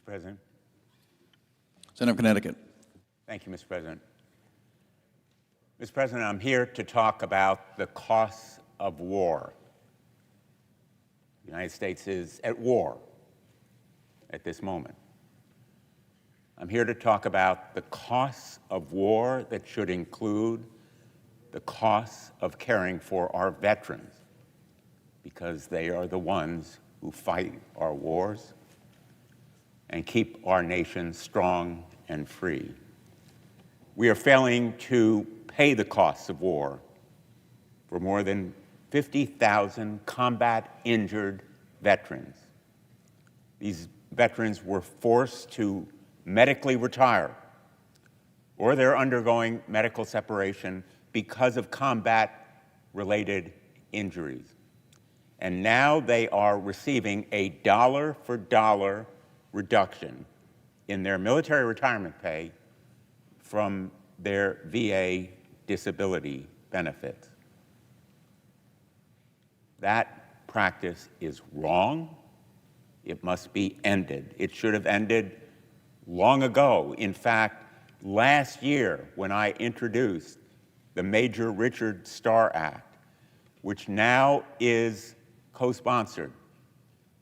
Mr. President. Senator from Connecticut. Thank you, Mr. President. Mr. President, I'm here to talk about the costs of war. The United States is at war at this moment. I'm here to talk about the costs of war that should include the costs of caring for our veterans, because they are the ones who fight our wars and keep our nation strong and free. We are failing to pay the costs of war for more than 50,000 combat-injured veterans. These veterans were forced to medically retire, or they're undergoing medical separation because of combat-related injuries. And now they are receiving a dollar-for-dollar reduction in their military retirement pay from their VA disability benefits. That practice is wrong. It must be ended. It should have ended long ago. In fact, last year, when I introduced the Major Richard Starr Act, which now is co-sponsored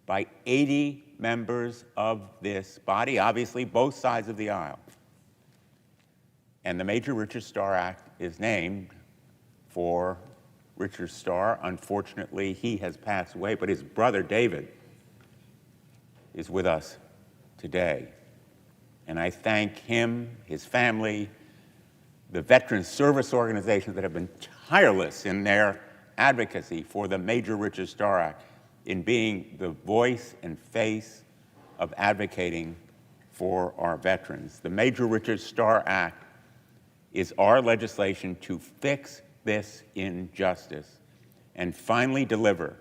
by 80 members of this body, obviously both sides of the aisle. And the Major Richard Starr Act is named for Richard Starr. Unfortunately, he has passed away, but his brother David is with us today. And I thank him, his family, the veteran service organizations that have been tireless in their advocacy for the Major Richard Starr Act, in being the voice and face of advocating for our veterans. The Major Richard Starr Act is our legislation to fix this injustice and finally deliver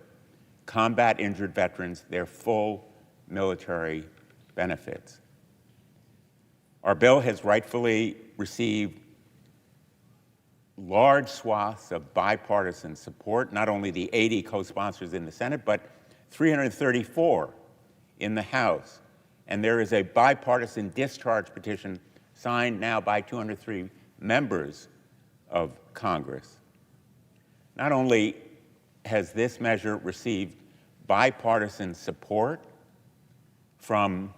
combat-injured veterans their full military benefits. Our bill has rightfully received large swaths of bipartisan support, not only the 80 co-sponsors in the Senate, but 334 in the House. And there is a bipartisan discharge petition signed now by 203 members of Congress. Not only has this measure received bipartisan support from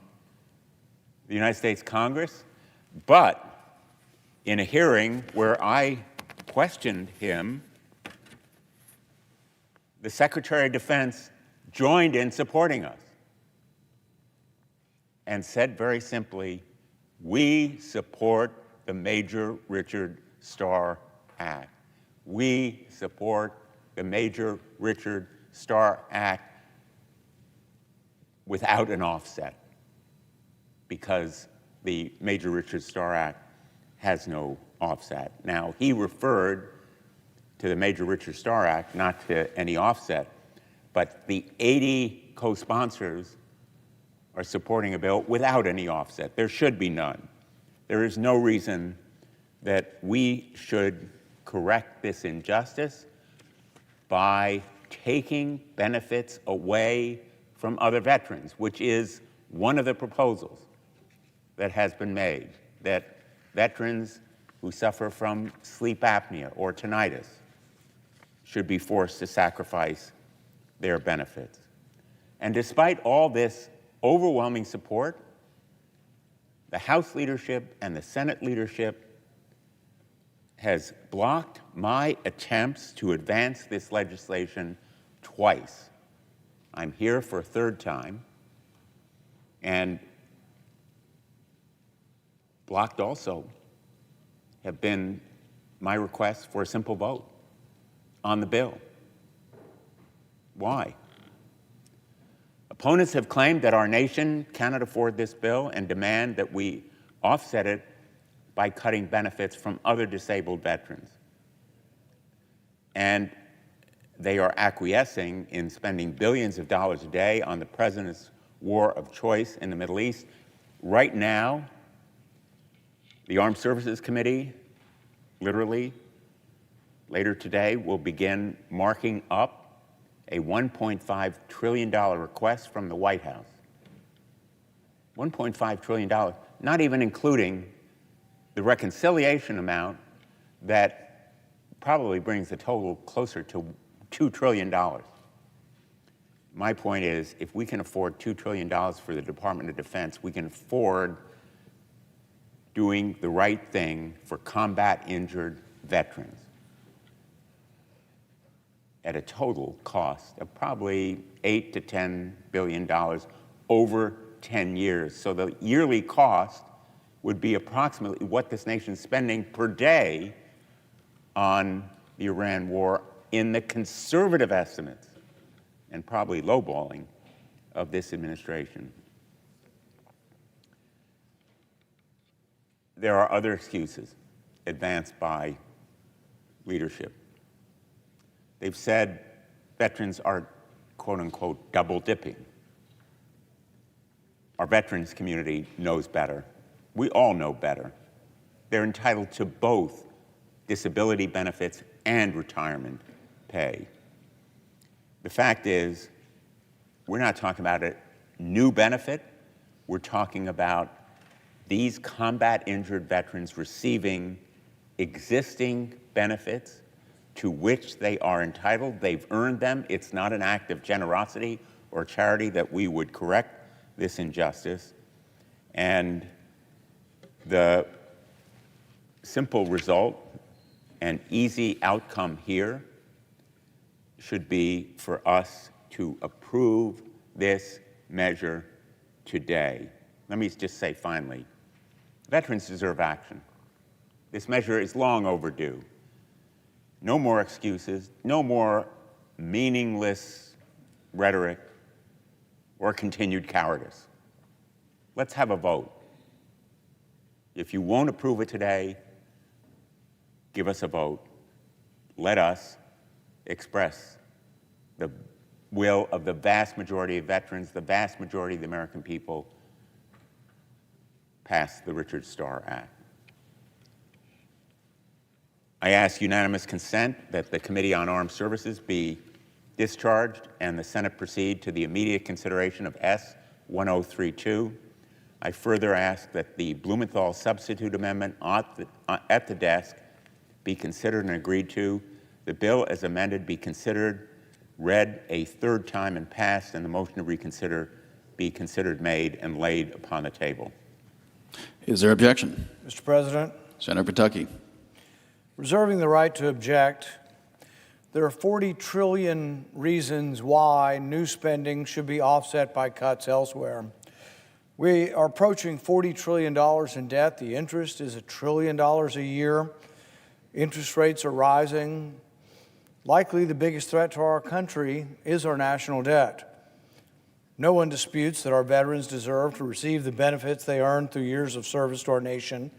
the United States Congress, but in a hearing where I questioned him, the Secretary of Defense joined in supporting us and said very simply, we support the Major Richard Starr Act. We support the Major Richard Starr Act without an offset, because the Major Richard Starr Act has no offset. Now, he referred to the Major Richard Starr Act, not to any offset, but the 80 co-sponsors are supporting a bill without any offset. There should be none. There is no reason that we should correct this injustice by taking benefits away from other veterans, which is one of the proposals that has been made, that veterans who suffer from sleep apnea or tinnitus should be forced to sacrifice their benefits. And despite all this overwhelming support, the House leadership and the Senate leadership has blocked my attempts to advance this legislation twice. I'm here for a third time, and blocked also have been my requests for a simple vote on the bill. Why? Opponents have claimed that our nation cannot afford this bill and demand that we offset it by cutting benefits from other disabled veterans. And they are acquiescing in spending billions of dollars a day on the president's war of choice in the Middle East. Right now, the Armed Services Committee, literally, later today, will begin marking up a $1.5 trillion request from the White House $1.5 trillion, not even including the reconciliation amount that probably brings the total closer to $2 trillion. My point is, if we can afford $2 trillion for the Department of Defense, we can afford doing the right thing for combat-injured veterans at a total cost of probably $8 to $10 billion over 10 years. So the yearly cost would be approximately what this nation's spending per day on the Iran war in the conservative estimates, and probably lowballing, of this administration. There are other excuses advanced by leadership. They've said veterans are, quote unquote, double dipping. Our veterans community knows better. We all know better. They're entitled to both disability benefits and retirement pay. The fact is, we're not talking about a new benefit. We're talking about these combat-injured veterans receiving existing benefits to which they are entitled. They've earned them. It's not an act of generosity or charity that we would correct this injustice. And the simple result and easy outcome here should be for us to approve this measure today. Let me just say finally, veterans deserve action. This measure is long overdue. No more excuses, no more meaningless rhetoric or continued cowardice. Let's have a vote. If you won't approve it today, give us a vote. Let us express the will of the vast majority of veterans, the vast majority of the American people, pass the Richard Starr Act. I ask unanimous consent that the Committee on Armed Services be discharged and the Senate proceed to the immediate consideration of S-1032. I further ask that the Blumenthal substitute amendment at the desk be considered and agreed to. The bill as amended be considered, read a third time and passed, and the motion to reconsider be considered made and laid upon the table. Is there objection? Mr. President, Senator Pataki. reserving the right to object, there are 40 trillion reasons why new spending should be offset by cuts elsewhere. We are approaching $40 trillion in debt. The interest is $1 trillion a year. Interest rates are rising. Likely the biggest threat to our country is our national debt. No one disputes that our veterans deserve to receive the benefits they earned through years of service to our nation,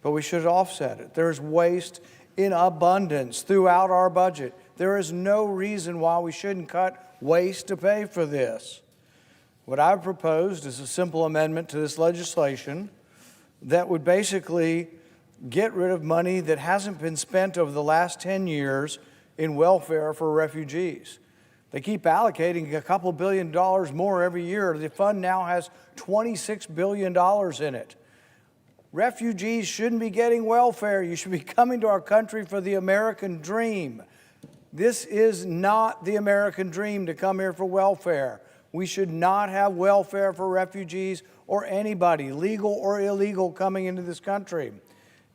but we should offset it. There is waste in abundance throughout our budget. There is no reason why we shouldn't cut waste to pay for this. What I've proposed is a simple amendment to this legislation that would basically get rid of money that hasn't been spent over the last 10 years in welfare for refugees. They keep allocating a couple $2 billion more every year. The fund now has $26 billion in it. Refugees shouldn't be getting welfare. You should be coming to our country for the American dream. This is not the American dream to come here for welfare. We should not have welfare for refugees or anybody, legal or illegal, coming into this country.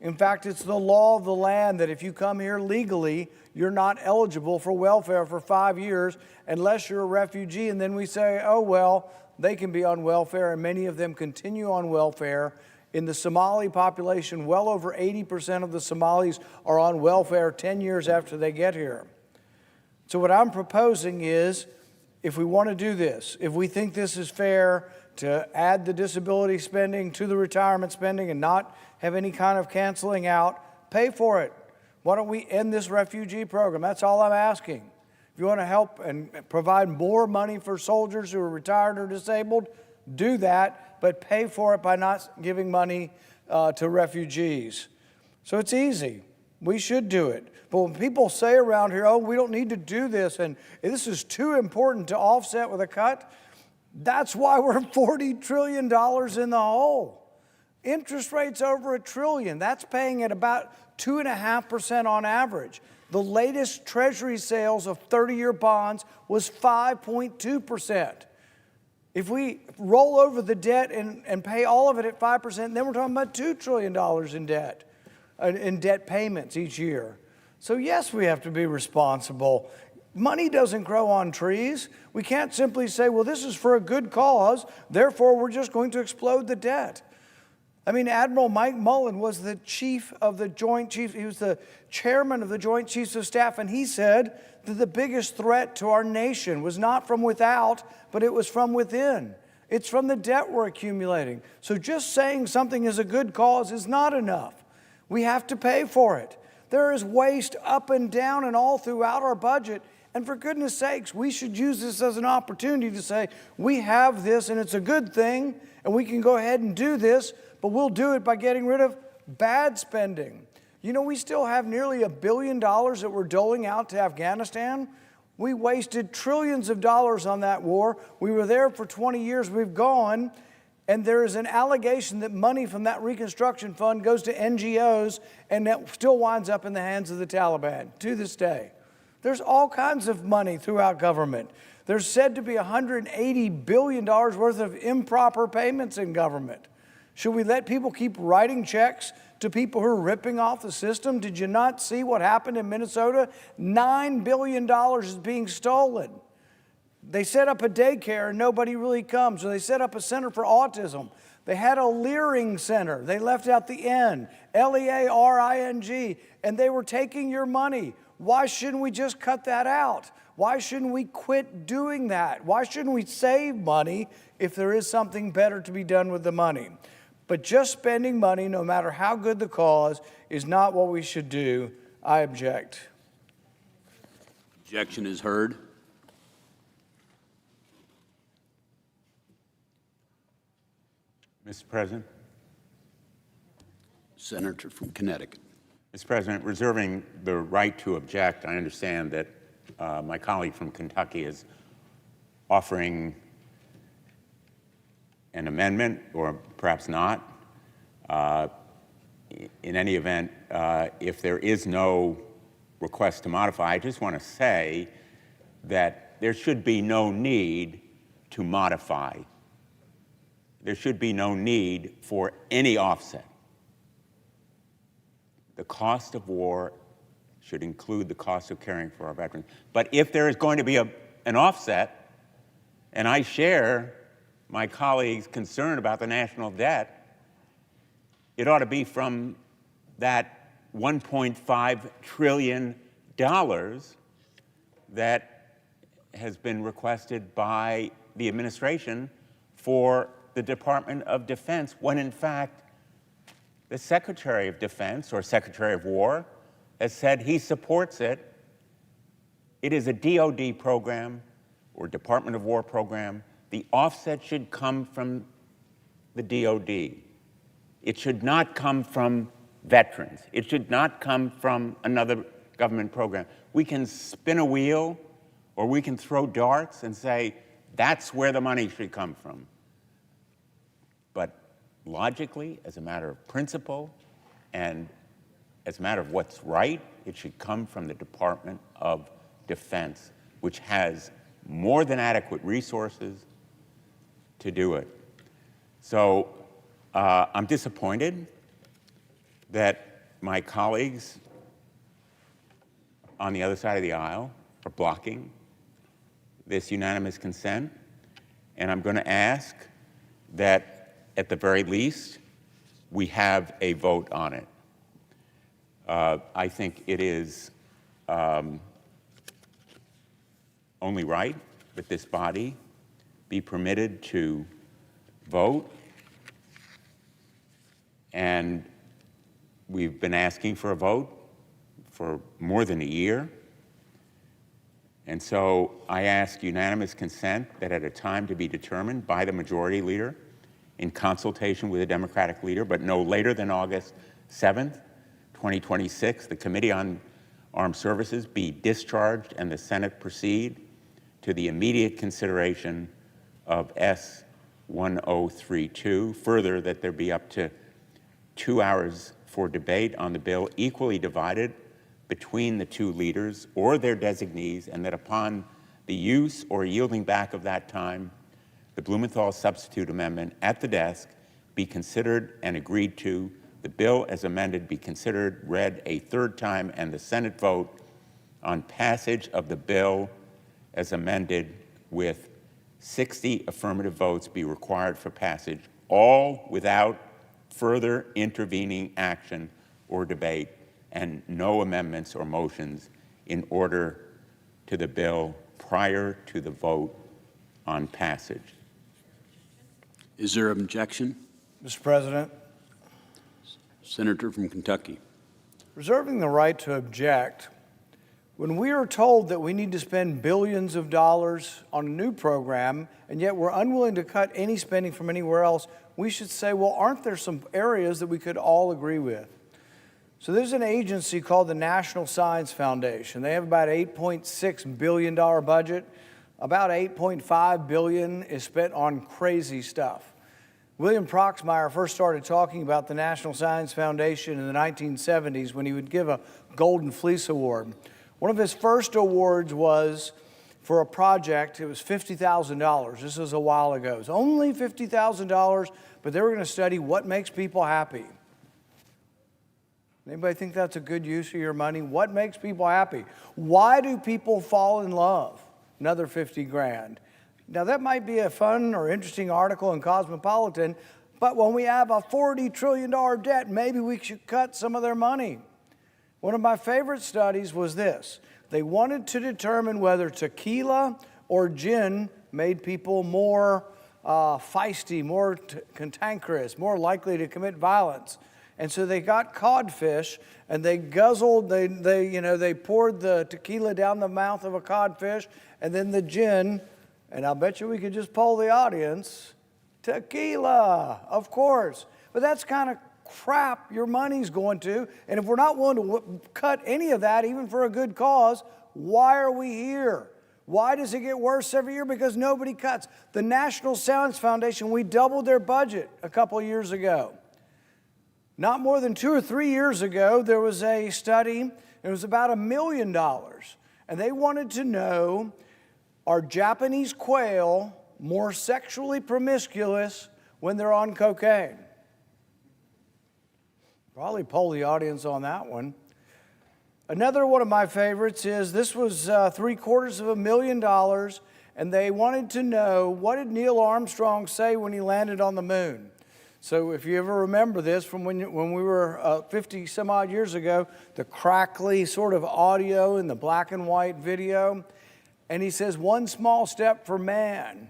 In fact, it's the law of the land that if you come here legally, you're not eligible for welfare for 5 years unless you're a refugee. And then we say, oh, well, they can be on welfare, and many of them continue on welfare. In the Somali population, well over 80% of the Somalis are on welfare 10 years after they get here. So what I'm proposing is, if we want to do this, if we think this is fair to add the disability spending to the retirement spending and not have any kind of canceling out, pay for it. Why don't we end this refugee program? That's all I'm asking. If you want to help and provide more money for soldiers who are retired or disabled, do that, but pay for it by not giving money to refugees. So it's easy. We should do it. But when people say around here, oh, we don't need to do this, and this is too important to offset with a cut, That's why we're $40 trillion in the hole. Interest rates over $1 trillion. That's paying at about 2.5% on average. The latest Treasury sales of 30-year bonds was 5.2%. If we roll over the debt and pay all of it at 5%, then we're talking about $2 trillion in debt payments each year. So yes, we have to be responsible. Money doesn't grow on trees. We can't simply say, well, this is for a good cause, therefore we're just going to explode the debt. I mean, Admiral Mike Mullen was the chief of the Joint Chiefs. He was the chairman of the Joint Chiefs of Staff, and he said that the biggest threat to our nation was not from without, but it was from within. It's from the debt we're accumulating. So just saying something is a good cause is not enough. We have to pay for it. There is waste up and down and all throughout our budget. And for goodness sakes, we should use this as an opportunity to say, we have this and it's a good thing, and we can go ahead and do this, but we'll do it by getting rid of bad spending. You know, we still have nearly $1 billion that we're doling out to Afghanistan. We wasted trillions of dollars on that war. We were there for 20 years, we've gone, and there is an allegation that money from that reconstruction fund goes to NGOs, and that still winds up in the hands of the Taliban to this day. There's all kinds of money throughout government. There's said to be $180 billion worth of improper payments in government. Should we let people keep writing checks to people who are ripping off the system? Did you not see what happened in Minnesota? $9 billion is being stolen. They set up a daycare and nobody really comes. Or they set up a center for autism. They had a Learing Center. They left out the N, L-E-A-R-I-N-G, and they were taking your money. Why shouldn't we just cut that out? Why shouldn't we quit doing that? Why shouldn't we save money if there is something better to be done with the money? But just spending money, no matter how good the cause, is not what we should do. I object. Objection is heard. Mr. President. Senator from Connecticut. Mr. President, reserving the right to object, I understand that my colleague from Kentucky is offering an amendment, or perhaps not. In any event, if there is no request to modify, I just want to say that there should be no need to modify. There should be no need for any offset. The cost of war should include the cost of caring for our veterans. But if there is going to be an offset, and I share my colleagues' concern about the national debt, it ought to be from that $1.5 trillion that has been requested by the administration for the Department of Defense, when in fact the Secretary of Defense or Secretary of War has said he supports it. It is a DoD program or Department of War program. The offset should come from the DoD. It should not come from veterans. It should not come from another government program. We can spin a wheel or we can throw darts and say, that's where the money should come from. But logically, as a matter of principle and as a matter of what's right, it should come from the Department of Defense, which has more than adequate resources to do it. So I'm disappointed that my colleagues on the other side of the aisle are blocking this unanimous consent, and I'm going to ask that at the very least we have a vote on it. I think it is only right that this body be permitted to vote, and we've been asking for a vote for more than a year. And so I ask unanimous consent that at a time to be determined by the majority leader in consultation with the Democratic leader, but no later than August 7th, 2026, the Committee on Armed Services be discharged and the Senate proceed to the immediate consideration of S1032. Further, that there be up to 2 hours for debate on the bill, equally divided between the two leaders or their designees, and that upon the use or yielding back of that time, the Blumenthal substitute amendment at the desk be considered and agreed to, the bill as amended be considered, read a third time, and the Senate vote on passage of the bill as amended with 60 affirmative votes be required for passage, all without further intervening action or debate, and no amendments or motions in order to the bill prior to the vote on passage. Is there an objection? Mr. President, Senator from Kentucky. reserving the right to object, when we are told that we need to spend billions of dollars on a new program, and yet we're unwilling to cut any spending from anywhere else, we should say, well, aren't there some areas that we could all agree with? So there's an agency called the National Science Foundation. They have about $8.6 billion budget. About $8.5 billion is spent on crazy stuff. William Proxmire first started talking about the National Science Foundation in the 1970s when he would give a Golden Fleece Award. One of his first awards was for a project. It was $50,000. This was a while ago. It was only $50,000, but they were going to study what makes people happy. Anybody think that's a good use of your money? What makes people happy? Why do people fall in love? Another 50 grand. Now that might be a fun or interesting article in Cosmopolitan, but when we have a $40 trillion debt, maybe we should cut some of their money. One of my favorite studies was this. They wanted to determine whether tequila or gin made people more feisty, more cantankerous, more likely to commit violence. And so they got codfish and they guzzled, they poured the tequila down the mouth of a codfish and then the gin, and I'll bet you we could just poll the audience, tequila, of course. But that's kind of crap your money's going to, and if we're not willing to cut any of that, even for a good cause, why are we here? Why does it get worse every year? Because nobody cuts. The National Science Foundation, we doubled their budget a couple of years ago. Not more than 2 or 3 years ago, there was a study, it was about $1 million, and they wanted to know, are Japanese quail more sexually promiscuous when they're on cocaine? Probably poll the audience on that one. Another one of my favorites is, this was $750,000, and they wanted to know, what did Neil Armstrong say when he landed on the moon? So if you ever remember this from when we were 50 some odd years ago, the crackly sort of audio and the black and white video, and he says, one small step for man.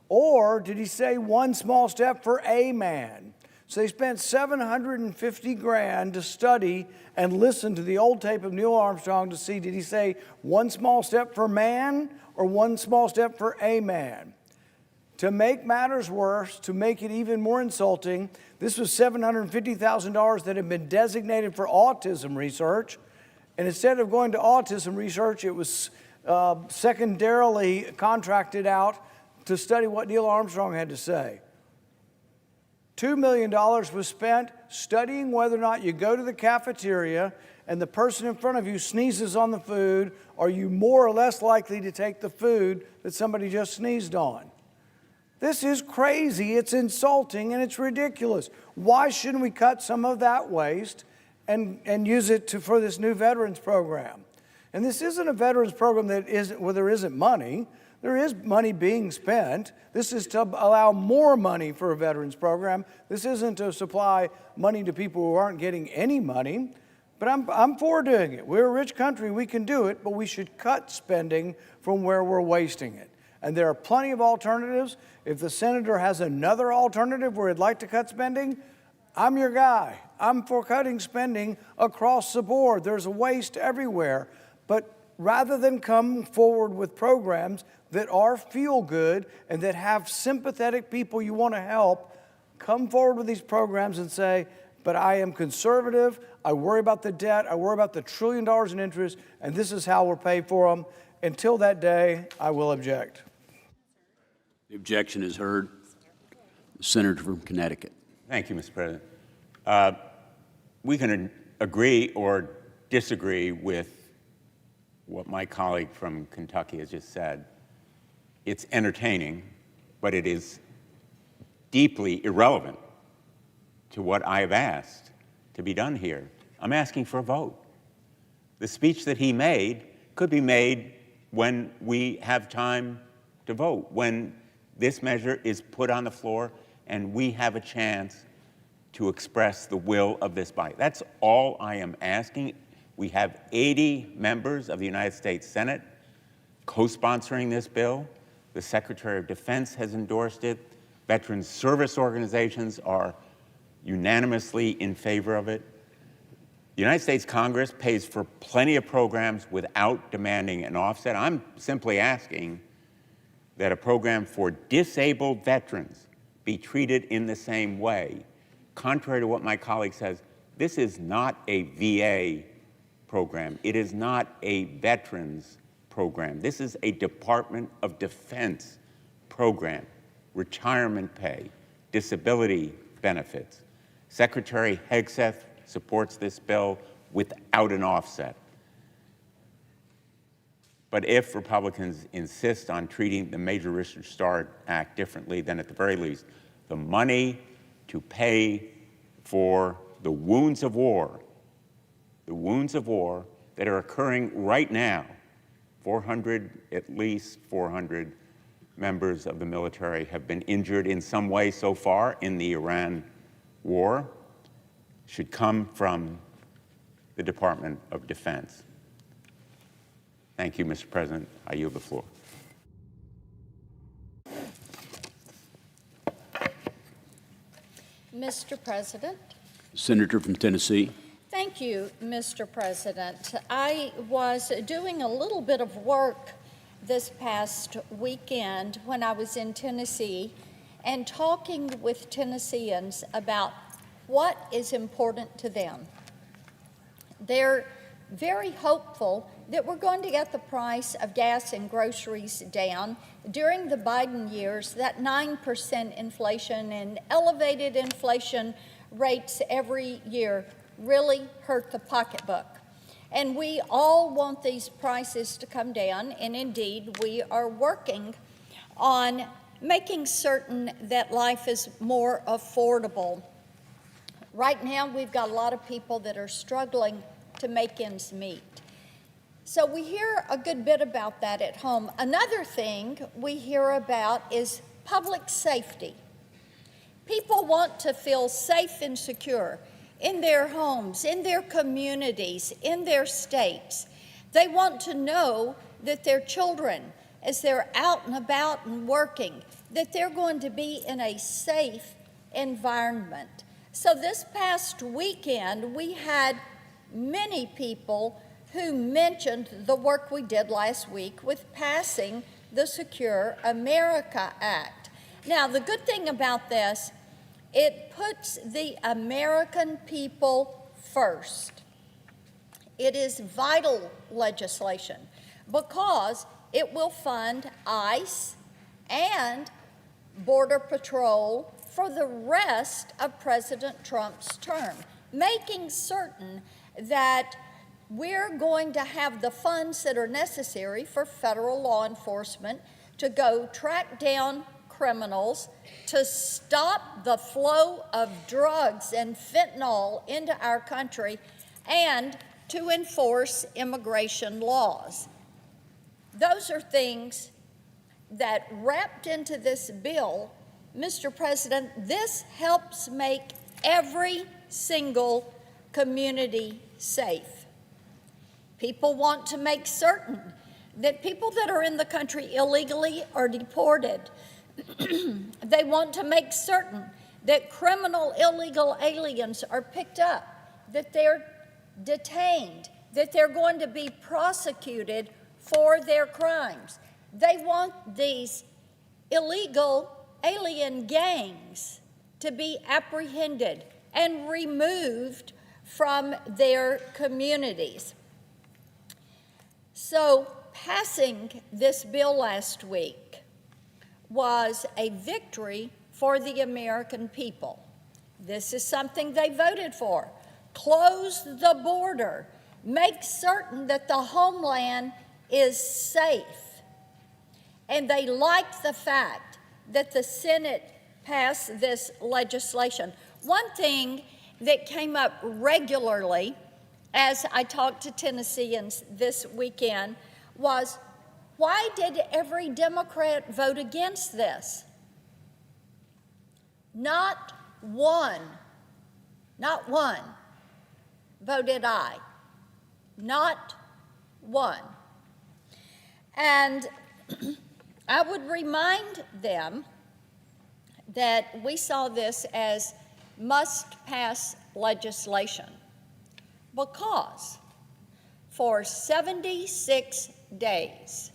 Or did he say one small step for a man? So they spent $750 grand to study and listen to the old tape of Neil Armstrong to see, did he say one small step for man or one small step for a man? To make matters worse, to make it even more insulting, this was $750,000 that had been designated for autism research. And instead of going to autism research, it was secondarily contracted out to study what Neil Armstrong had to say. $2 million was spent studying whether or not you go to the cafeteria and the person in front of you sneezes on the food, are you more or less likely to take the food that somebody just sneezed on? This is crazy, it's insulting, and it's ridiculous. Why shouldn't we cut some of that waste and use it for this new veterans program? And this isn't a veterans program where there isn't money. There is money being spent. This is to allow more money for a veterans program. This isn't to supply money to people who aren't getting any money. But I'm for doing it. We're a rich country, we can do it, but we should cut spending from where we're wasting it. And there are plenty of alternatives. If the senator has another alternative where he'd like to cut spending, I'm your guy. I'm for cutting spending across the board. There's a waste everywhere. But rather than come forward with programs that are feel-good and that have sympathetic people you want to help, come forward with these programs and say, but I am conservative, I worry about the debt, I worry about the $1 trillion in interest, and this is how we're paid for them. Until that day, I will object. The objection is heard. The senator from Connecticut. Thank you, Mr. President. We can agree or disagree with what my colleague from Kentucky has just said. It's entertaining, but it is deeply irrelevant to what I have asked to be done here. I'm asking for a vote. The speech that he made could be made when we have time to vote, when this measure is put on the floor and we have a chance to express the will of this body. That's all I am asking. We have 80 members of the United States Senate co-sponsoring this bill. The Secretary of Defense has endorsed it. Veterans service organizations are unanimously in favor of it. The United States Congress pays for plenty of programs without demanding an offset. I'm simply asking that a program for disabled veterans be treated in the same way. Contrary to what my colleague says, this is not a VA program. It is not a veterans program. This is a Department of Defense program. Retirement pay, disability benefits. Secretary Hegseth supports this bill without an offset. But if Republicans insist on treating the Major Richard Starr Act differently, then at the very least, the money to pay for the wounds of war that are occurring right now, at least 400 members of the military have been injured in some way so far in the Iran war, should come from the Department of Defense. Thank you, Mr. President. I yield the floor. Mr. President. Senator from Tennessee. Thank you, Mr. President. I was doing a little bit of work this past weekend when I was in Tennessee and talking with Tennesseans about what is important to them. They're very hopeful that we're going to get the price of gas and groceries down. During the Biden years, that 9% inflation and elevated inflation rates every year really hurt the pocketbook. And we all want these prices to come down, and indeed we are working on making certain that life is more affordable. Right now we've got a lot of people that are struggling to make ends meet. So we hear a good bit about that at home. Another thing we hear about is public safety. People want to feel safe and secure in their homes, in their communities, in their states. They want to know that their children, as they're out and about and working, that they're going to be in a safe environment. So this past weekend, we had many people who mentioned the work we did last week with passing the Secure America Act. Now, the good thing about this, it puts the American people first. It is vital legislation because it will fund ICE and Border Patrol for the rest of President Trump's term, making certain that we're going to have the funds that are necessary for federal law enforcement to go track down criminals, to stop the flow of drugs and fentanyl into our country, and to enforce immigration laws. Those are things that wrapped into this bill, Mr. President, this helps make every single community safe. People want to make certain that people that are in the country illegally are deported. They want to make certain that criminal illegal aliens are picked up, that they're detained, that they're going to be prosecuted for their crimes. They want these illegal alien gangs to be apprehended and removed from their communities. So passing this bill last week was a victory for the American people. This is something they voted for. Close the border. Make certain that the homeland is safe. And they liked the fact that the Senate passed this legislation. One thing that came up regularly as I talked to Tennesseans this weekend was, why did every Democrat vote against this? Not one voted aye. Not one. And I would remind them that we saw this as must-pass legislation because for 76 days,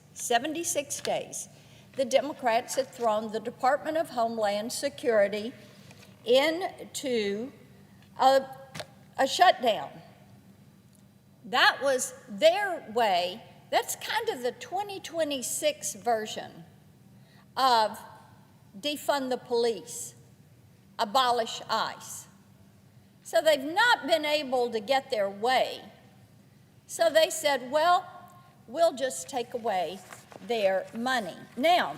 the Democrats had thrown the Department of Homeland Security into a shutdown. That was their way. That's kind of the 2026 version of defund the police, abolish ICE. So they've not been able to get their way. So they said, well, we'll just take away their money. Now,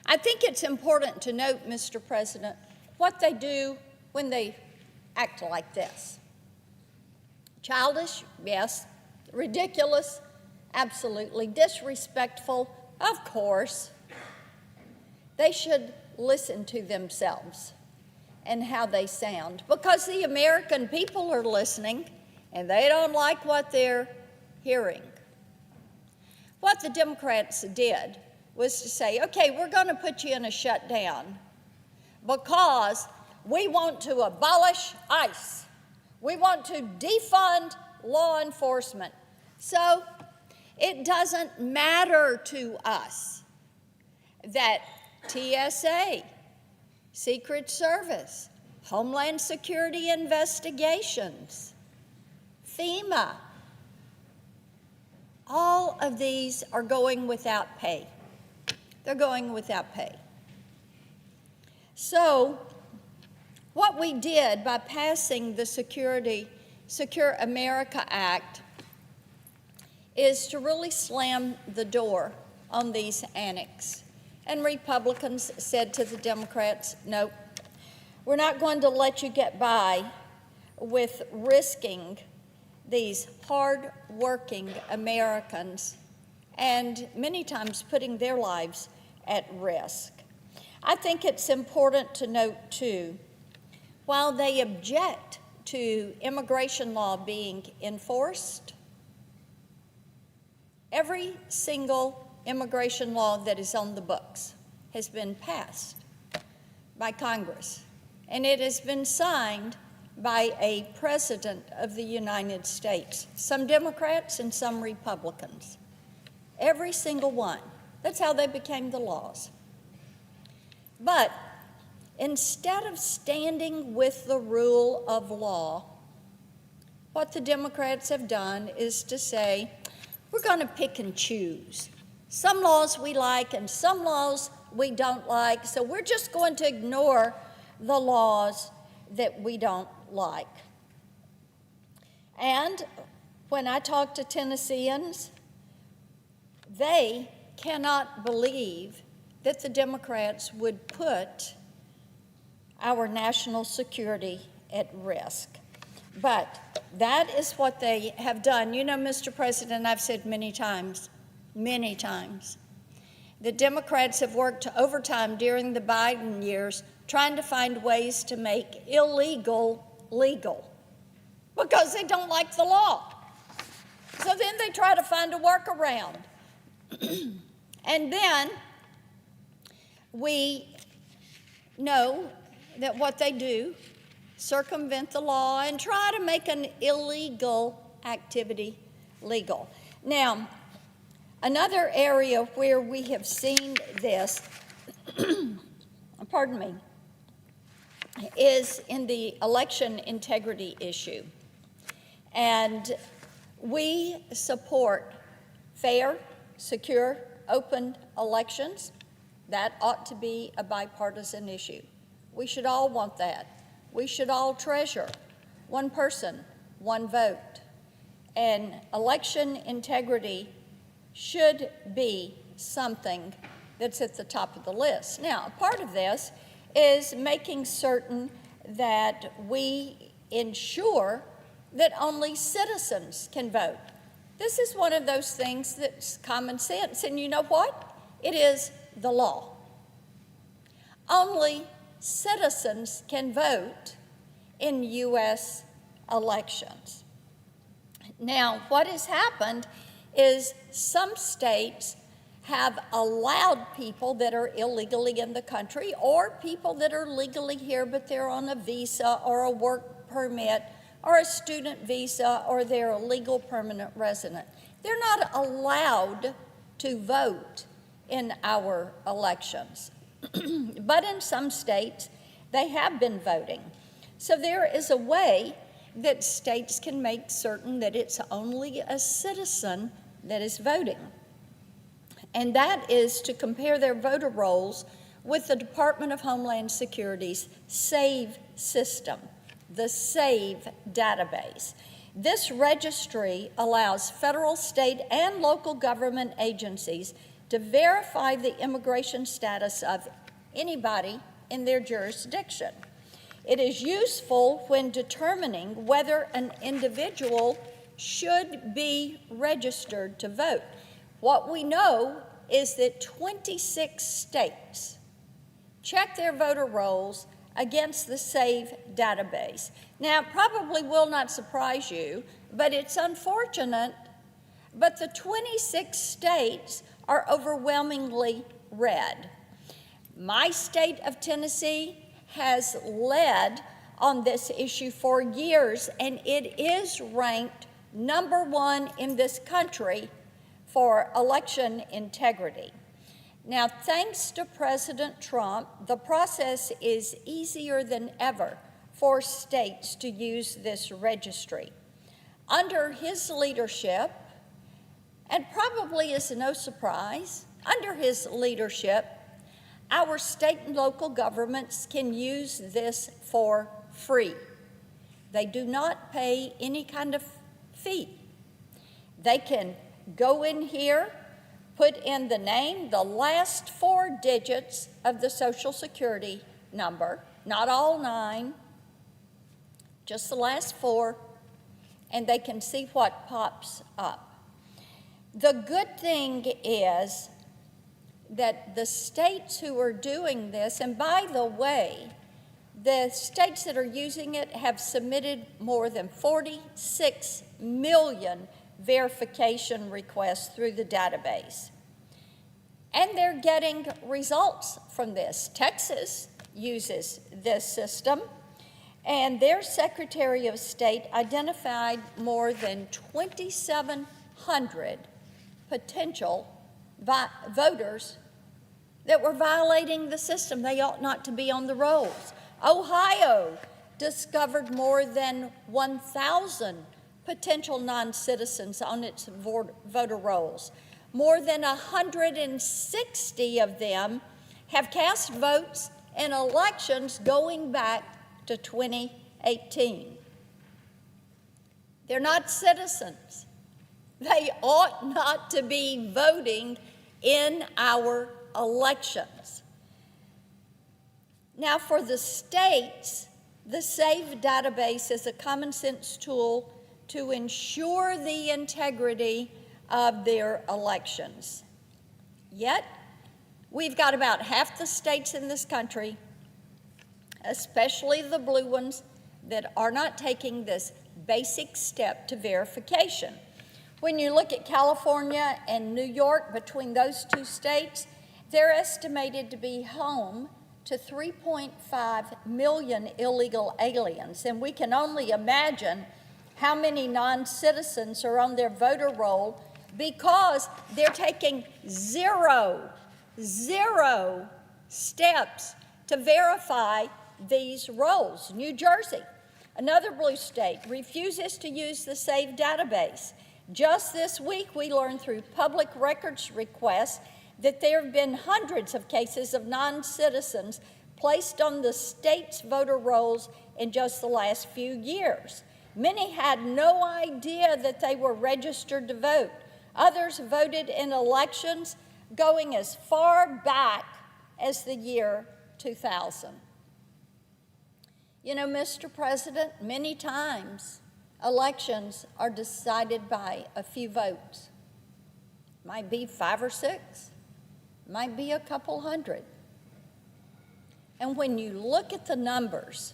I think it's important to note, Mr. President, what they do when they act like this. Childish, yes. Ridiculous, absolutely. Disrespectful, of course. They should listen to themselves and how they sound, because the American people are listening and they don't like what they're hearing. What the Democrats did was to say, okay, we're going to put you in a shutdown because we want to abolish ICE. We want to defund law enforcement. So it doesn't matter to us that TSA, Secret Service, Homeland Security investigations, FEMA, all of these are going without pay. They're going without pay. So what we did by passing the Secure America Act is to really slam the door on these annex. And Republicans said to the Democrats, no, we're not going to let you get by with risking these hard-working Americans and many times putting their lives at risk. I think it's important to note, too, while they object to immigration law being enforced, every single immigration law that is on the books has been passed by Congress, and it has been signed by a president of the United States, some Democrats and some Republicans. Every single one. That's how they became the laws. But instead of standing with the rule of law, what the Democrats have done is to say, we're going to pick and choose. Some laws we like and some laws we don't like, so we're just going to ignore the laws that we don't like. And when I talk to Tennesseans, they cannot believe that the Democrats would put our national security at risk. But that is what they have done. You know, Mr. President, I've said many times, the Democrats have worked overtime during the Biden years trying to find ways to make illegal legal because they don't like the law. So then they try to find a workaround. And then we know that what they do, circumvent the law and try to make an illegal activity legal. Now, another area where we have seen this, pardon me, is in the election integrity issue. And we support fair, secure, open elections. that ought to be a bipartisan issue. We should all want that. We should all treasure one person, one vote. And election integrity should be something that's at the top of the list. Now, a part of this is making certain that we ensure that only citizens can vote. This is one of those things that's common sense, and you know what? It is the law. Only citizens can vote in U.S. elections. Now, what has happened is some states have allowed people that are illegally in the country or people that are legally here but they're on a visa or a work permit or a student visa or they're a legal permanent resident. They're not allowed to vote in our elections. But in some states, they have been voting. So there is a way that states can make certain that it's only a citizen that is voting. And that is to compare their voter rolls with the Department of Homeland Security's SAVE system, the SAVE database. This registry allows federal, state, and local government agencies to verify the immigration status of anybody in their jurisdiction. It is useful when determining whether an individual should be registered to vote. What we know is that 26 states check their voter rolls against the SAVE database. Now, it probably will not surprise you, but it's unfortunate, but the 26 states are overwhelmingly red. My state of Tennessee has led on this issue for years, and it is ranked #1 in this country for election integrity. Now, thanks to President Trump, the process is easier than ever for states to use this registry. Under his leadership, and probably is no surprise, under his leadership, our state and local governments can use this for free. They do not pay any kind of fee. They can go in here, put in the name, the last 4 digits of the Social Security number, not all 9, just the last 4, and they can see what pops up. The good thing is that the states who are doing this, and by the way, the states that are using it have submitted more than 46 million verification requests through the database. And they're getting results from this. Texas uses this system, and their Secretary of State identified more than 2,700 potential voters that were violating the system. They ought not to be on the rolls. Ohio discovered more than 1,000 potential non-citizens on its voter rolls. More than 160 of them have cast votes in elections going back to 2018. They're not citizens. They ought not to be voting in our elections. Now, for the states, the SAVE database is a common sense tool to ensure the integrity of their elections. Yet, we've got about half the states in this country, especially the blue ones, that are not taking this basic step to verification. When you look at California and New York, between those 2 states, they're estimated to be home to 3.5 million illegal aliens, and we can only imagine how many non-citizens are on their voter roll because they're taking zero steps to verify these rolls. New Jersey, another blue state, refuses to use the SAVE database. Just this week, we learned through public records requests that there have been hundreds of cases of non-citizens placed on the state's voter rolls in just the last few years. Many had no idea that they were registered to vote. Others voted in elections going as far back as the year 2000. You know, Mr. President, many times elections are decided by a few votes. Might be 5 or 6, might be a couple hundred. And when you look at the numbers,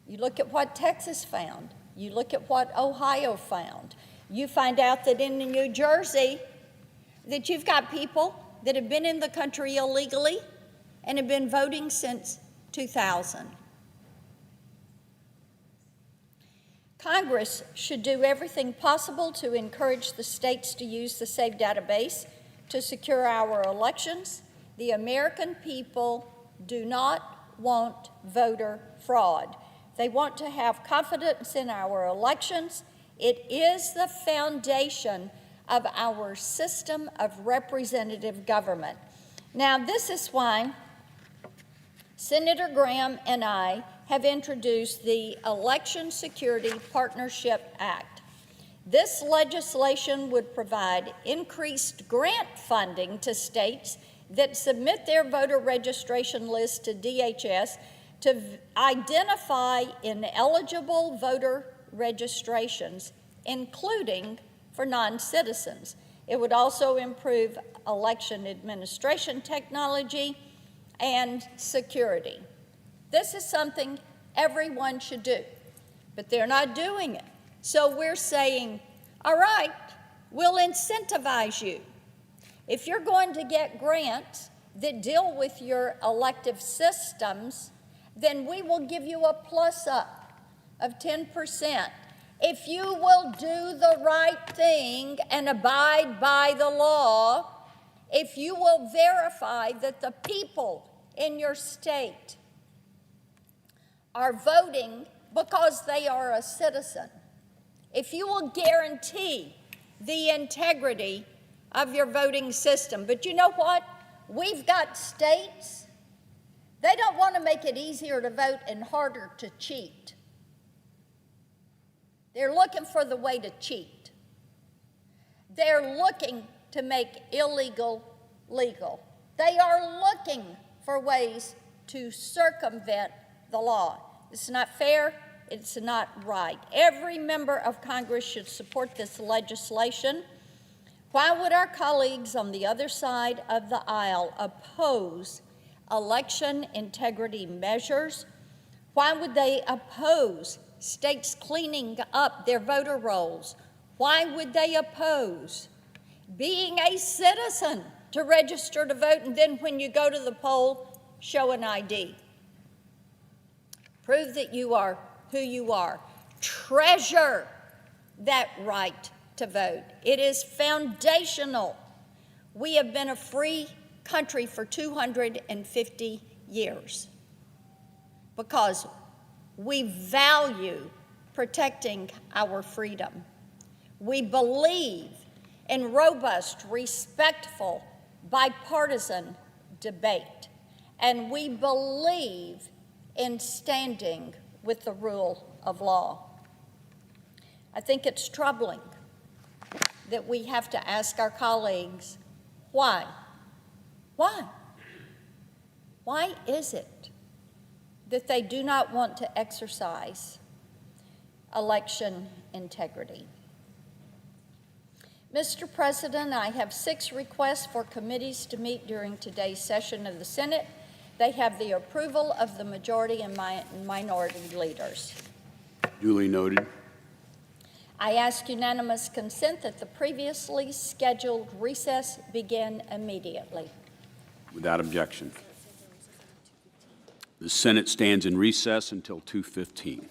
you look at what Texas found, you look at what Ohio found, you find out that in New Jersey, that you've got people that have been in the country illegally and have been voting since 2000. Congress should do everything possible to encourage the states to use the SAVE database to secure our elections. The American people do not want voter fraud. They want to have confidence in our elections. It is the foundation of our system of representative government. Now, this is why Senator Graham and I have introduced the Election Security Partnership Act. This legislation would provide increased grant funding to states that submit their voter registration list to DHS to identify ineligible voter registrations, including for non-citizens. It would also improve election administration technology and security. This is something everyone should do, but they're not doing it. So we're saying, all right, we'll incentivize you. If you're going to get grants that deal with your elective systems, then we will give you a plus-up of 10%. If you will do the right thing and abide by the law, if you will verify that the people in your state are voting because they are a citizen, if you will guarantee the integrity of your voting system. But you know what? We've got states, they don't want to make it easier to vote and harder to cheat. They're looking for the way to cheat. They're looking to make illegal legal. They are looking for ways to circumvent the law. It's not fair. It's not right. Every member of Congress should support this legislation. Why would our colleagues on the other side of the aisle oppose election integrity measures? Why would they oppose states cleaning up their voter rolls? Why would they oppose being a citizen to register to vote, and then when you go to the poll, show an ID? Prove that you are who you are. Treasure that right to vote. It is foundational. We have been a free country for 250 years because we value protecting our freedom. We believe in robust, respectful, bipartisan debate, and we believe in standing with the rule of law. I think it's troubling that we have to ask our colleagues, why? Why? Why is it that they do not want to exercise election integrity? Mr. President, I have 6 requests for committees to meet during today's session of the Senate. They have the approval of the majority and minority leaders. Duly noted. I ask unanimous consent that the previously scheduled recess begin immediately. Without objection. The Senate stands in recess until 2:15.